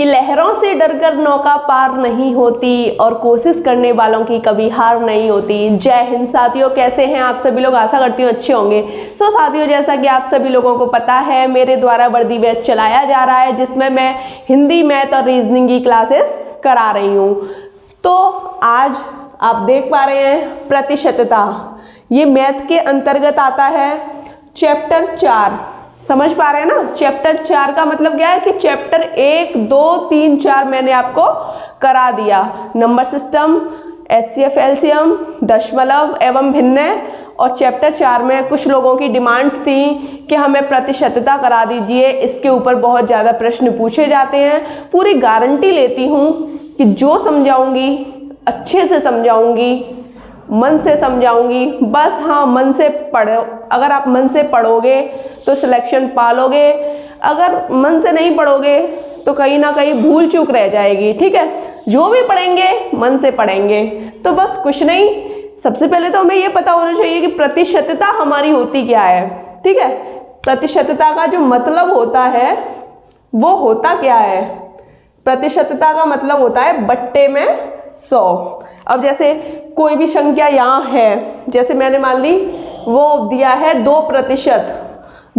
कि लहरों से डरकर नौका पार नहीं होती और कोशिश करने वालों की कभी हार नहीं होती। जय हिंद साथियों, कैसे हैं आप सभी लोग? आशा करती हूँ अच्छे होंगे। सो साथियों, जैसा कि आप सभी लोगों को पता है, मेरे द्वारा वर्दी बैच चलाया जा रहा है जिसमें मैं हिंदी, मैथ और रीजनिंग की क्लासेस करा रही हूँ। तो आज आप देख पा रहे हैं प्रतिशतता, ये मैथ के अंतर्गत आता है। चैप्टर 4 समझ पा रहे हैं ना? चैप्टर 4 का मतलब क्या है कि चैप्टर 1, 2, 3, 4 मैंने आपको करा दिया। नंबर सिस्टम, HCF, एलसीएम, दशमलव एवं भिन्न। और चैप्टर 4 में कुछ लोगों की डिमांड्स थी कि हमें प्रतिशतता करा दीजिए, इसके ऊपर बहुत ज़्यादा प्रश्न पूछे जाते हैं। पूरी गारंटी लेती हूँ कि जो समझाऊंगी अच्छे से समझाऊंगी, मन से समझाऊंगी। बस हाँ, मन से पढ़ो। अगर आप मन से पढ़ोगे तो सिलेक्शन पालोगे, अगर मन से नहीं पढ़ोगे तो कहीं ना कहीं भूल चूक रह जाएगी। ठीक है, जो भी पढ़ेंगे मन से पढ़ेंगे। तो बस कुछ नहीं, सबसे पहले तो हमें ये पता होना चाहिए कि प्रतिशतता हमारी होती क्या है। ठीक है, प्रतिशतता का जो मतलब होता है वो होता क्या है? प्रतिशतता का मतलब होता है बट्टे में 100। अब जैसे कोई भी संख्या यहाँ है, जैसे मैंने मान ली वो दिया है 2%,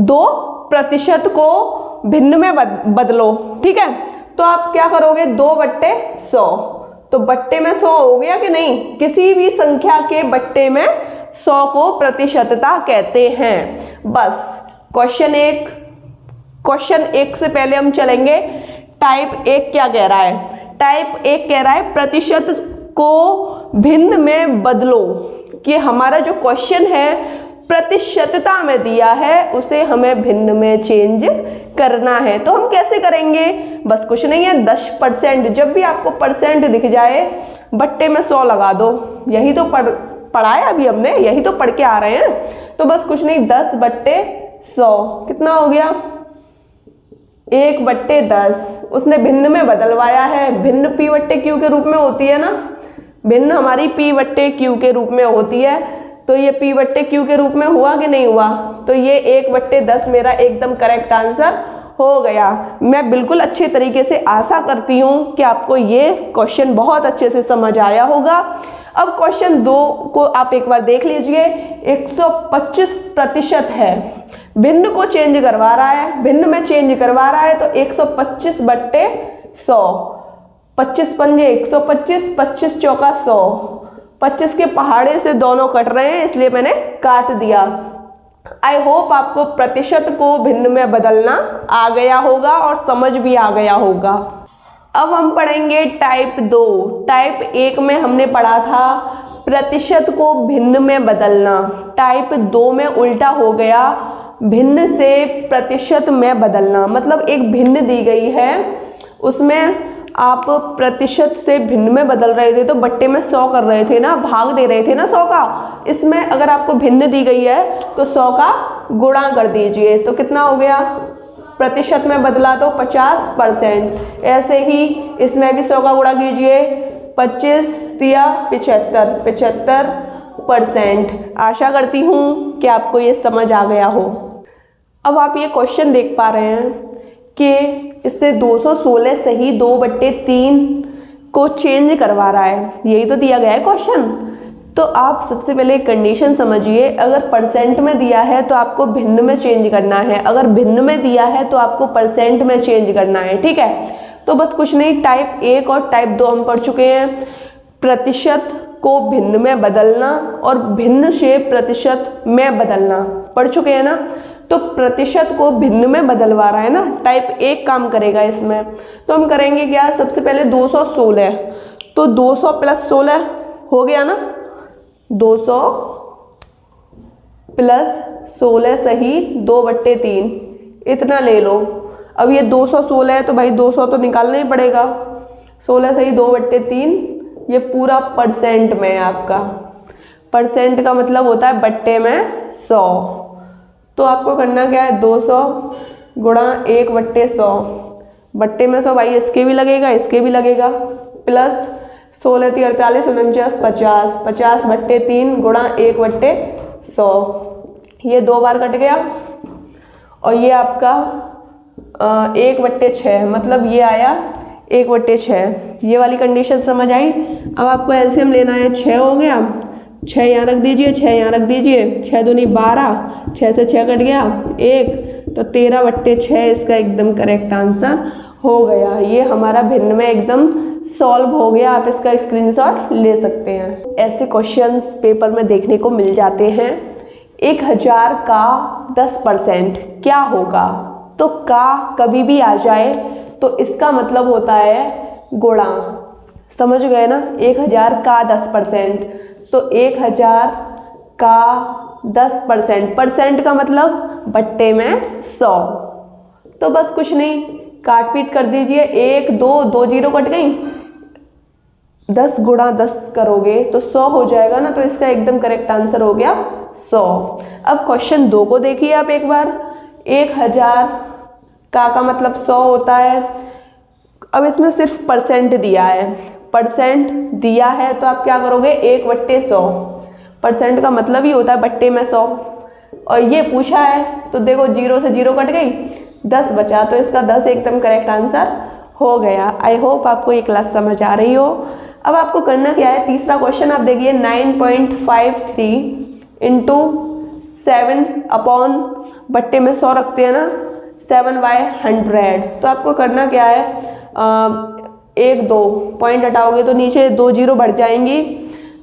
2% को भिन्न में बदलो। ठीक है, तो आप क्या करोगे? 2/100। तो बट्टे में 100 हो गया कि नहीं? किसी भी संख्या के बट्टे में 100 को प्रतिशतता कहते हैं। बस क्वेश्चन 1 से पहले हम चलेंगे। टाइप 1 क्या कह रहा है? टाइप 1 कह रहा है प्रतिशत को भिन्न में बदलो। कि हमारा जो क्वेश्चन है प्रतिशतता में दिया है, उसे हमें भिन्न में चेंज करना है। तो हम कैसे करेंगे? बस कुछ नहीं है, 10%। जब भी आपको परसेंट दिख जाए बट्टे में 100 लगा दो। यही तो पढ़ा है अभी हमने, यही तो पढ़ के आ रहे हैं। तो बस कुछ नहीं, 10/100 कितना हो गया? 1/10। उसने भिन्न में बदलवाया है। भिन्न P/Q के रूप में होती है ना, भिन्न हमारी P/Q के रूप में होती है। तो ये P/Q के रूप में हुआ कि नहीं हुआ? तो ये 1/10 मेरा एकदम करेक्ट आंसर हो गया। मैं बिल्कुल अच्छे तरीके से आशा करती हूँ कि आपको ये क्वेश्चन बहुत अच्छे से समझ आया होगा। अब क्वेश्चन 2 को आप एक बार देख लीजिए। 125% है, भिन्न को चेंज करवा रहा है, भिन्न में चेंज करवा रहा है। तो 125/100, 25 पंजे 125, 25 चौका 100। 25 के पहाड़े से दोनों कट रहे हैं, इसलिए मैंने काट दिया। आई होप आपको प्रतिशत को भिन्न में बदलना आ गया होगा और समझ भी आ गया होगा। अब हम पढ़ेंगे टाइप 2। टाइप 1 में हमने पढ़ा था प्रतिशत को भिन्न में बदलना। टाइप 2 में उल्टा हो गया, भिन्न से प्रतिशत में बदलना। मतलब एक भिन्न दी गई है, उसमें आप प्रतिशत से भिन्न में बदल रहे थे तो बट्टे में 100 कर रहे थे ना, भाग दे रहे थे ना 100 का। इसमें अगर आपको भिन्न दी गई है तो 100 का गुणा कर दीजिए। तो कितना हो गया? प्रतिशत में बदला तो 50%। ऐसे ही इसमें भी 100 का गुणा कीजिए। 25 दिया 75, 75%। आशा करती हूँ कि आपको ये समझ आ गया हो। अब आप ये क्वेश्चन देख पा रहे हैं कि इससे 216 से ही 2/3 को चेंज करवा रहा है। यही तो दिया गया है क्वेश्चन। तो आप सबसे पहले कंडीशन समझिए। अगर परसेंट में दिया है तो आपको भिन्न में चेंज करना है, अगर भिन्न में दिया है तो आपको परसेंट में चेंज करना है। ठीक है, तो बस कुछ नहीं, टाइप 1 और टाइप 2 हम पढ़ चुके हैं। प्रतिशत को भिन्न में बदलना और भिन्न से प्रतिशत में बदलना पढ़ चुके हैं ना। तो प्रतिशत को भिन्न में बदलवा रहा है ना, टाइप 1 काम करेगा इसमें। तो हम करेंगे क्या? सबसे पहले 216, तो 200 + 16 हो गया ना। 200 + 16 सही 2/3, इतना ले लो। अब ये 216 है तो भाई 200 तो निकालना ही पड़ेगा। 16 सही 2/3, ये पूरा परसेंट में है आपका। परसेंट का मतलब होता है बट्टे में 100। तो आपको करना क्या है? 200 गुणा 1/100, बट्टे में 100। भाई इसके भी लगेगा, इसके भी लगेगा। प्लस 16 × 48 = 49, 50, 50/3 गुणा 1/100। ये 2 बार कट गया और ये आपका 1/6, मतलब ये आया 1/6, ये वाली कंडीशन समझ आई। अब आपको एलसीएम लेना है, 6 हो गया, 6 यहाँ रख दीजिए, 6 यहाँ रख दीजिए, 6 दूनी 12, 6 से 6 कट गया 1, तो 13/6 इसका एकदम करेक्ट आंसर हो गया। ये हमारा भिन्न में एकदम सॉल्व हो गया। आप इसका स्क्रीनशॉट ले सकते हैं। ऐसे क्वेश्चंस पेपर में देखने को मिल जाते हैं। 1000 का 10% क्या होगा? तो का कभी भी आ जाए तो इसका मतलब होता है गुणा। समझ गए ना? 1000 का 10%, तो 1000 का 10%, परसेंट का मतलब बट्टे में 100। तो बस कुछ नहीं, काट पीट कर दीजिए, 1 2 2 0 कट गई, 10 गुणा 10 करोगे तो 100 हो जाएगा ना। तो इसका एकदम करेक्ट आंसर हो गया 100। अब क्वेश्चन 2 को देखिए आप एक बार। 1000 का मतलब 100 होता है। अब इसमें सिर्फ परसेंट दिया है, परसेंट दिया है तो आप क्या करोगे? 1/100। परसेंट का मतलब ही होता है बट्टे में 100। और ये पूछा है तो देखो 0 से 0 कट गई, 10 बचा, तो इसका 10 एकदम करेक्ट आंसर हो गया। आई होप आपको ये क्लास समझ आ रही हो। अब आपको करना क्या है? तीसरा क्वेश्चन आप देखिए, 9.53 इंटू 7 अपॉन बट्टे में 100 रखते हैं ना, 7/100। तो आपको करना क्या है? 1 2 पॉइंट हटाओगे तो नीचे 2 0 बढ़ जाएंगी।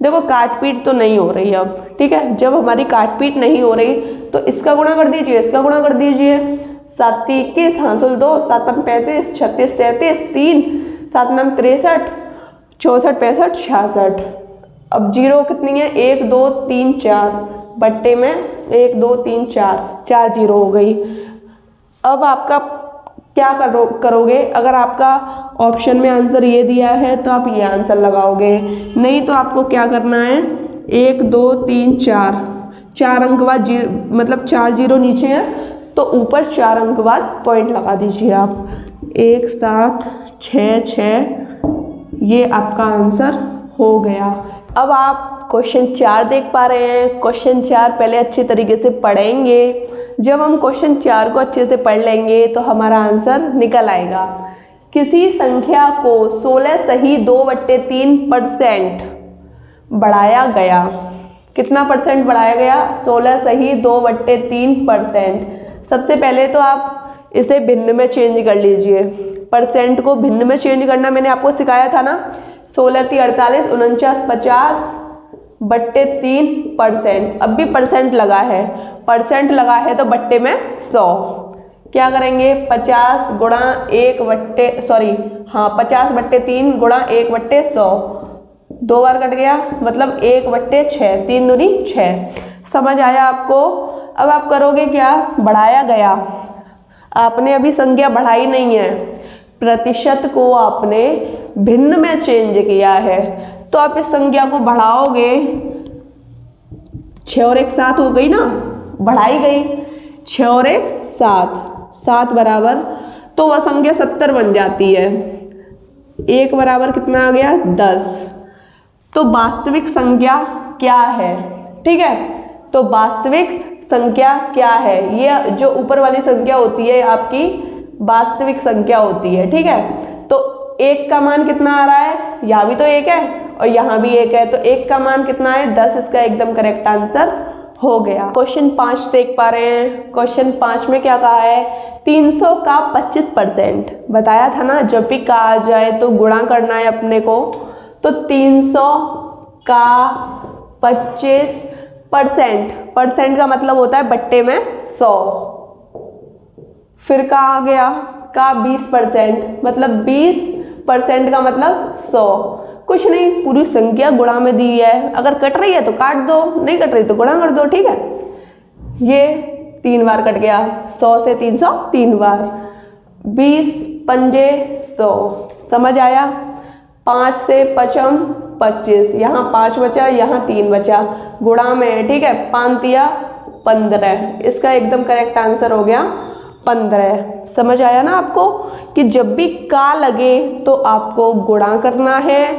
देखो काट पीट तो नहीं हो रही अब, ठीक है। जब हमारी काट पीट नहीं हो रही तो इसका गुणा कर दीजिए, इसका गुणा कर दीजिए। 7 3 21, हासिल 2, 7 5 35, 36 37, 3, 7 9 63, 64 65 66। अब 0 कितनी है? 1 2 3 4, बट्टे में 1 2 3 4, 4 0 हो गई। अब आपका क्या करोगे? अगर आपका ऑप्शन में आंसर ये दिया है तो आप ये आंसर लगाओगे, नहीं तो आपको क्या करना है? 1 2 3 4, 4 अंक बाद मतलब 4 0 नीचे है तो ऊपर 4 अंक बाद पॉइंट लगा दीजिए आप। 1 7 6 6, ये आपका आंसर हो गया। अब आप क्वेश्चन 4 देख पा रहे हैं। क्वेश्चन 4 पहले अच्छे तरीके से पढ़ेंगे। जब हम क्वेश्चन 4 को अच्छे से पढ़ लेंगे तो हमारा आंसर निकल आएगा। किसी संख्या को 16 सही 2/3% बढ़ाया गया। कितना परसेंट बढ़ाया गया? 16 सही 2/3%। सबसे पहले तो आप इसे भिन्न में चेंज कर लीजिए। परसेंट को भिन्न में चेंज करना मैंने आपको सिखाया था ना। 16 3 48, 49 50/3%। अब भी परसेंट लगा है, परसेंट लगा है तो बट्टे में 100। क्या करेंगे? 50 गुणा 50/3 गुणा 1/100, 2 बार कट गया मतलब 1/6, 3 दूनी 6। समझ आया आपको? अब आप करोगे क्या? बढ़ाया गया, आपने अभी संख्या बढ़ाई नहीं है, प्रतिशत को आपने भिन्न में चेंज किया है। तो आप इस संख्या को बढ़ाओगे, 6 और 1 7 हो गई ना, बढ़ाई गई 6 और 1 7, 7 बराबर, तो वह संख्या 70 बन जाती है। 1 बराबर कितना आ गया? 10। तो वास्तविक संख्या क्या है? ठीक है, तो वास्तविक संख्या क्या है? ये जो ऊपर वाली संख्या होती है आपकी वास्तविक संख्या होती है। ठीक है, तो 1 का मान कितना आ रहा है? यहाँ भी तो 1 है और यहाँ भी 1 है, तो 1 का मान कितना है? 10। इसका एकदम करेक्ट आंसर हो गया। क्वेश्चन 5 देख पा रहे हैं। क्वेश्चन 5 में क्या कहा है? 300 का 25%। बताया था ना, जब भी कहा जाए तो गुणा करना है अपने को। तो 300 का 25%, परसेंट का मतलब होता है बट्टे में 100। फिर का आ गया का 20%, मतलब 20% का मतलब 100। कुछ नहीं, पूरी संख्या गुणा में दी है, अगर कट रही है तो काट दो, नहीं कट रही तो गुणा कर दो। ठीक है, ये 3 बार कट गया, 100 से 300 3 बार, 20 पंजे 100। समझ आया? 5 से 5 25, यहाँ 5 बचा, यहाँ 3 बचा, गुणा में। ठीक है, 5 तिया 15, इसका एकदम करेक्ट आंसर हो गया 15। समझ आया ना आपको कि जब भी का लगे तो आपको गुणा करना है,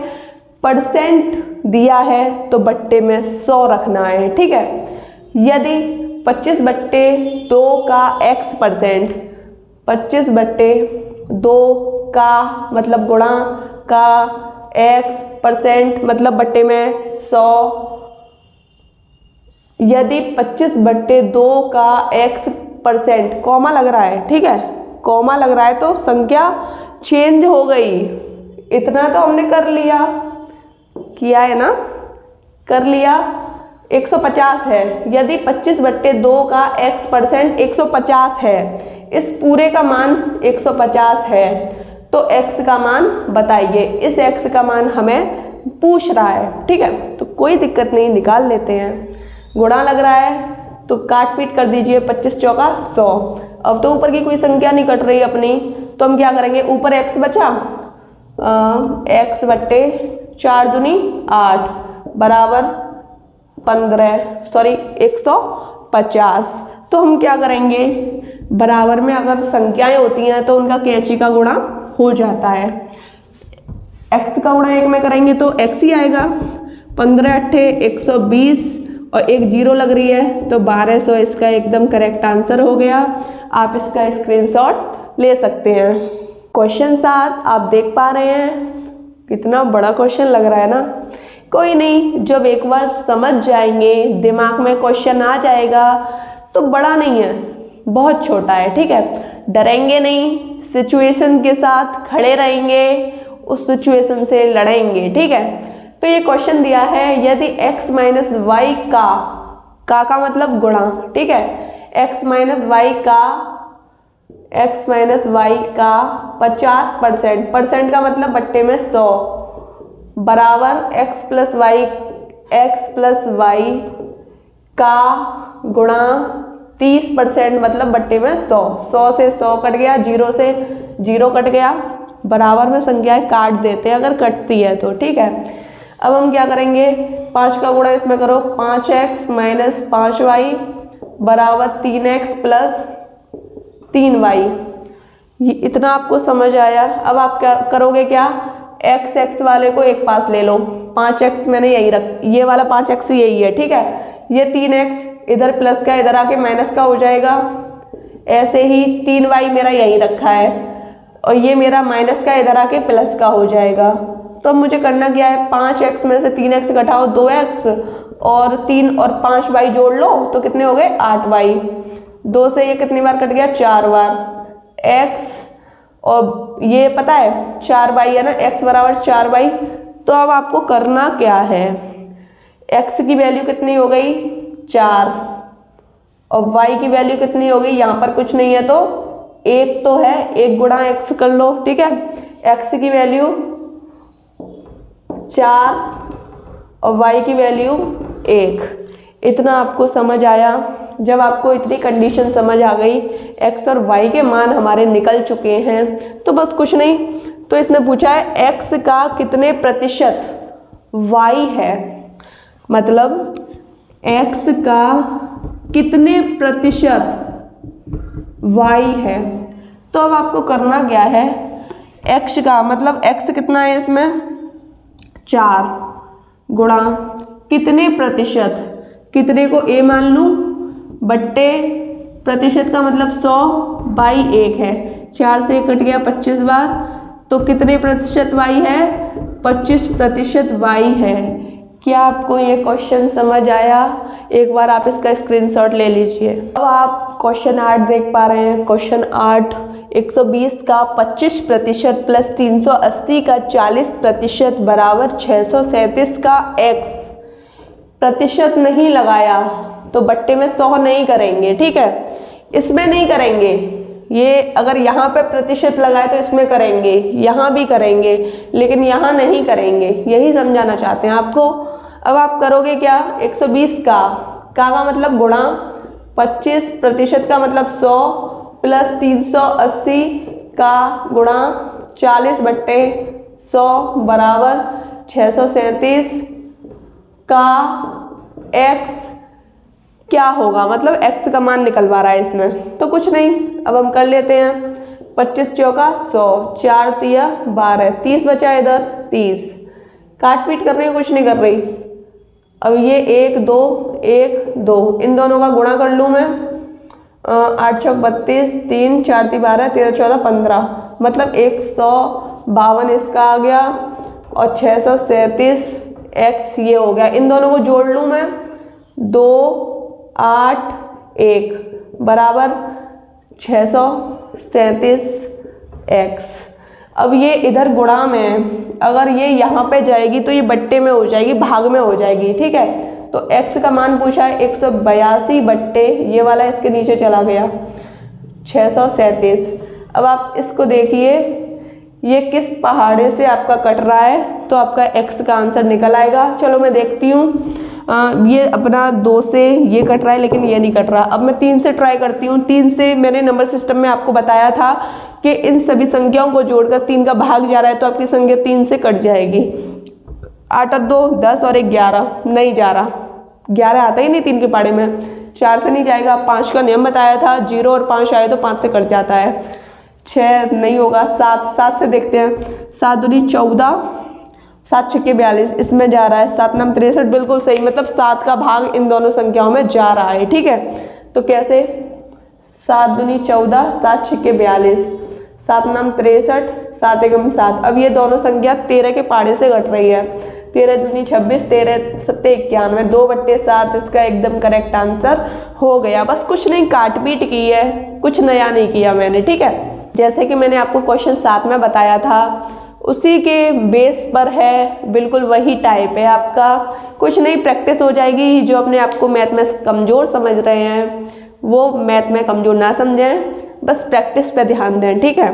परसेंट दिया है तो बट्टे में 100 रखना है। ठीक है, यदि 25/2 का x%, 25/2 का मतलब गुणा का, x% मतलब बट्टे में 100। यदि 25/2 का x%, कॉमा लग रहा है, ठीक है, कॉमा लग रहा है तो संख्या चेंज हो गई। इतना तो हमने कर लिया, किया है ना, कर लिया। 150 है। यदि 25/2 का x% 150 है, इस पूरे का मान 150 है, तो x का मान बताइए। इस x का मान हमें पूछ रहा है, ठीक है, तो कोई दिक्कत नहीं, निकाल लेते हैं। गुणा लग रहा है तो काट पीट कर दीजिए, 25 चौका 100। अब तो ऊपर की कोई संख्या नहीं कट रही अपनी, तो हम क्या करेंगे, ऊपर x बचा, x/4 दूनी 8 बराबर 150। तो हम क्या करेंगे, बराबर में अगर संख्याएं होती हैं तो उनका कैंची का गुणा हो जाता है। x का गुणा 1 में करेंगे तो x ही आएगा। 15×8 120 और एक जीरो लग रही है तो 1200 इसका एकदम करेक्ट आंसर हो गया। आप इसका स्क्रीनशॉट ले सकते हैं। क्वेश्चन 7 आप देख पा रहे हैं, कितना बड़ा क्वेश्चन लग रहा है ना। कोई नहीं, जब एक बार समझ जाएंगे, दिमाग में क्वेश्चन आ जाएगा तो बड़ा नहीं है, बहुत छोटा है, ठीक है। डरेंगे नहीं, सिचुएशन के साथ खड़े रहेंगे, उस सिचुएशन से लड़ेंगे, ठीक है। तो ये क्वेश्चन दिया है, यदि x माइनस वाई का मतलब गुणा, ठीक है, x माइनस वाई का 50%, परसेंट का मतलब बट्टे में 100 बराबर x प्लस वाई का गुणा 30% मतलब बट्टे में 100। 100 से 100 कट गया, 0 से 0 कट गया, बराबर में संख्याएं काट देते हैं अगर कटती है तो, ठीक है। अब हम क्या करेंगे, 5 का गुणा इसमें करो, 5x माइनस 5y बराबर 3x प्लस 3y। ये इतना आपको समझ आया। अब आप क्या करोगे, क्या x वाले को एक पास ले लो, 5x मैंने यही रख, ये वाला 5x यही है, ठीक है। ये 3x इधर प्लस का इधर आके माइनस का हो जाएगा, ऐसे ही 3y मेरा यही रखा है और ये मेरा माइनस का इधर आके प्लस का हो जाएगा। तो अब मुझे करना क्या है, 5x में से 3x घटाओ 2x और 3 और 5y जोड़ लो तो कितने हो गए 8y। 2 से ये कितनी बार कट गया, 4 बार। x और ये पता है 4y है ना, x बराबर 4y। तो अब आपको करना क्या है, x की वैल्यू कितनी हो गई 4 और y की वैल्यू कितनी हो गई, यहाँ पर कुछ नहीं है तो 1 तो है, 1 गुणा x कर लो, ठीक है। x की वैल्यू 4 और y की वैल्यू 1। इतना आपको समझ आया। जब आपको इतनी कंडीशन समझ आ गई, x और y के मान हमारे निकल चुके हैं, तो बस कुछ नहीं, तो इसने पूछा है x का कितने प्रतिशत y है, मतलब x का कितने प्रतिशत y है। तो अब आपको करना क्या है, x का मतलब x कितना है इसमें 4 गुणा कितने प्रतिशत, कितने को a मान लूँ बट्टे प्रतिशत का मतलब 100 बाई 1 है, 4 से 1 कट गया 25 बार, तो कितने प्रतिशत y है 25% y है। क्या आपको ये क्वेश्चन समझ आया? एक बार आप इसका स्क्रीनशॉट ले लीजिए। अब आप क्वेश्चन 8 देख पा रहे हैं। क्वेश्चन 8, 120 का 25% प्लस 380 का 40% बराबर 637 का x। प्रतिशत नहीं लगाया तो बट्टे में 100 नहीं करेंगे, ठीक है, इसमें नहीं करेंगे। ये अगर यहाँ पे प्रतिशत लगाए तो इसमें करेंगे, यहाँ भी करेंगे, लेकिन यहाँ नहीं करेंगे, यही समझाना चाहते हैं आपको। अब आप करोगे क्या, 120 का मतलब गुणा 25% का मतलब 100 प्लस 380 का गुणा 40/100 बराबर 637 का x क्या होगा, मतलब x का मान निकलवा रहा है इसमें। तो कुछ नहीं, अब हम कर लेते हैं, 25 चौका 100, 4 तिया 12, 30 बचा इधर 30, काट पीट कर रही हूँ, कुछ नहीं कर रही। अब ये 1 2 1 2 इन दोनों का गुणा कर लूँ मैं, 8 चौक 32, 3 4 ती 12, 13 14 15, मतलब 152 इसका आ गया और 637 x ये हो गया। इन दोनों को जोड़ लूँ मैं, 2 8 1 बराबर 637 x। अब ये इधर गुणा में है, अगर ये यहाँ पे जाएगी तो ये बट्टे में हो जाएगी, भाग में हो जाएगी, ठीक है। तो x का मान पूछा है 182 बट्टे ये वाला इसके नीचे चला गया 637। अब आप इसको देखिए ये किस पहाड़े से आपका कट रहा है, तो आपका x का आंसर निकल आएगा। चलो मैं देखती हूँ, ये अपना 2 से ये कट रहा है लेकिन ये नहीं कट रहा। अब मैं 3 से ट्राई करती हूँ। 3 से मैंने नंबर सिस्टम में आपको बताया था कि इन सभी संख्याओं को जोड़कर 3 का भाग जा रहा है तो आपकी संख्या 3 से कट जाएगी। 8 और 2 10 और 1 11, नहीं जा रहा, 11 आता ही नहीं 3 के पाड़े में। 4 से नहीं जाएगा, 5 का नियम बताया था, 0 और 5 आए तो 5 से कट जाता है। 6 नहीं होगा, 7 से देखते हैं, 7 दूनी 14, 7 छक्के 42 इसमें जा रहा है, 7 नाम 63 बिल्कुल सही, मतलब 7 का भाग इन दोनों संख्याओं में जा रहा है, ठीक है। तो कैसे, 7 दूनी 14, 7 छक्के 42, 7 नाम 63, 7 एकम 7। अब ये दोनों संख्या 13 के पाड़े से घट रही है, 13 दूनी 26, 13 सत्ते 91, 2/7 इसका एकदम करेक्ट आंसर हो गया। बस कुछ नहीं, काट पीट की है, कुछ नया नहीं किया मैंने, ठीक है। जैसे कि मैंने आपको क्वेश्चन 7 में बताया था उसी के बेस पर है, बिल्कुल वही टाइप है आपका, कुछ नहीं, प्रैक्टिस हो जाएगी। जो अपने आप को मैथ में कमज़ोर समझ रहे हैं वो मैथ में कमज़ोर ना समझें, बस प्रैक्टिस पे ध्यान दें, ठीक है।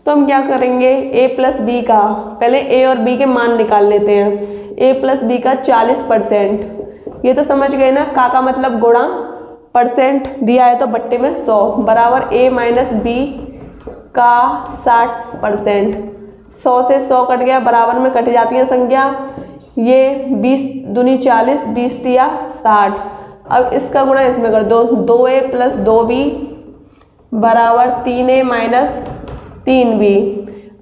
तो हम क्या करेंगे, a प्लस बी का पहले a और b के मान निकाल लेते हैं। a प्लस बी का 40%, ये तो समझ गए ना, का मतलब गुणा, परसेंट दिया है तो बट्टे में 100 बराबर a माइनस बी का 60%। 100 से 100 कट गया, बराबर में कट जाती है संख्या। ये 20 दूनी 40, 20 दिया 60। अब इसका गुणा इसमें कर दो, 2a प्लस 2b बराबर 3a माइनस 3b।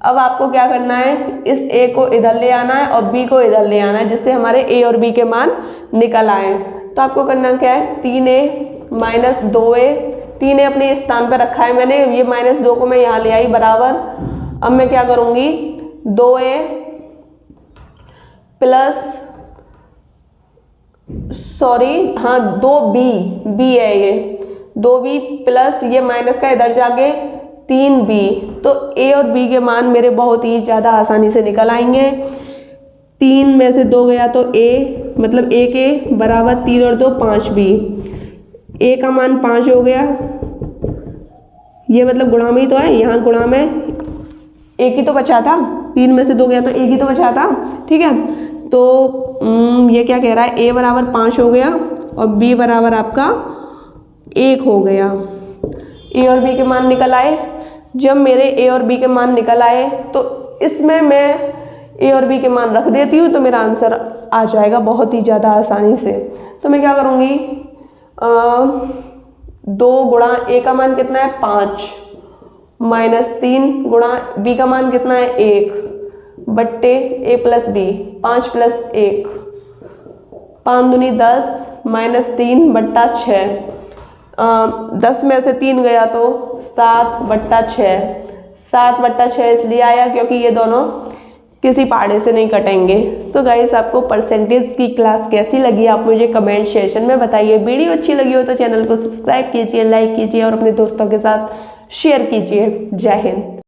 अब आपको क्या करना है, इस a को इधर ले आना है और b को इधर ले आना है, जिससे हमारे a और b के मान निकल आए। तो आपको करना क्या है, 3a माइनस 2a, 3a अपने स्थान पर रखा है मैंने, ये -2 को मैं यहाँ ले आई बराबर। अब मैं क्या करूँगी, 2a प्लस 2b है ये, 2b प्लस ये माइनस का इधर जाके 3b। तो a और b के मान मेरे बहुत ही ज़्यादा आसानी से निकल आएंगे। 3 में से 2 गया तो a, मतलब a के बराबर 3 और 2 5b, a का मान 5 हो गया, ये मतलब गुणा में ही तो है, यहाँ गुणा में एक ही तो बचा था, 3 में से 2 गया तो एक ही तो बचा था, ठीक है। तो ये क्या कह रहा है, a बराबर 5 हो गया और b बराबर आपका 1 हो गया। a और b के मान निकल आए। जब मेरे a और b के मान निकल आए तो इसमें मैं a और b के मान रख देती हूँ तो मेरा आंसर आ जाएगा बहुत ही ज़्यादा आसानी से। तो मैं क्या करूँगी, 2 गुणा a का मान कितना है 5 माइनस 3 गुणा b का मान कितना है 1 बट्टे a प्लस b, 5 प्लस 1, 5 दूनी 10 माइनस 3 बट्टा 6, 10 में से 3 गया तो 7 बट्टा 6, 7 बट्टा 6 इसलिए आया क्योंकि ये दोनों किसी पहाड़े से नहीं कटेंगे। सो गाइस, आपको परसेंटेज की क्लास कैसी लगी आप मुझे कमेंट सेक्शन में बताइए। वीडियो अच्छी लगी हो तो चैनल को सब्सक्राइब कीजिए, लाइक कीजिए और अपने दोस्तों के साथ शेयर कीजिए। जय हिंद।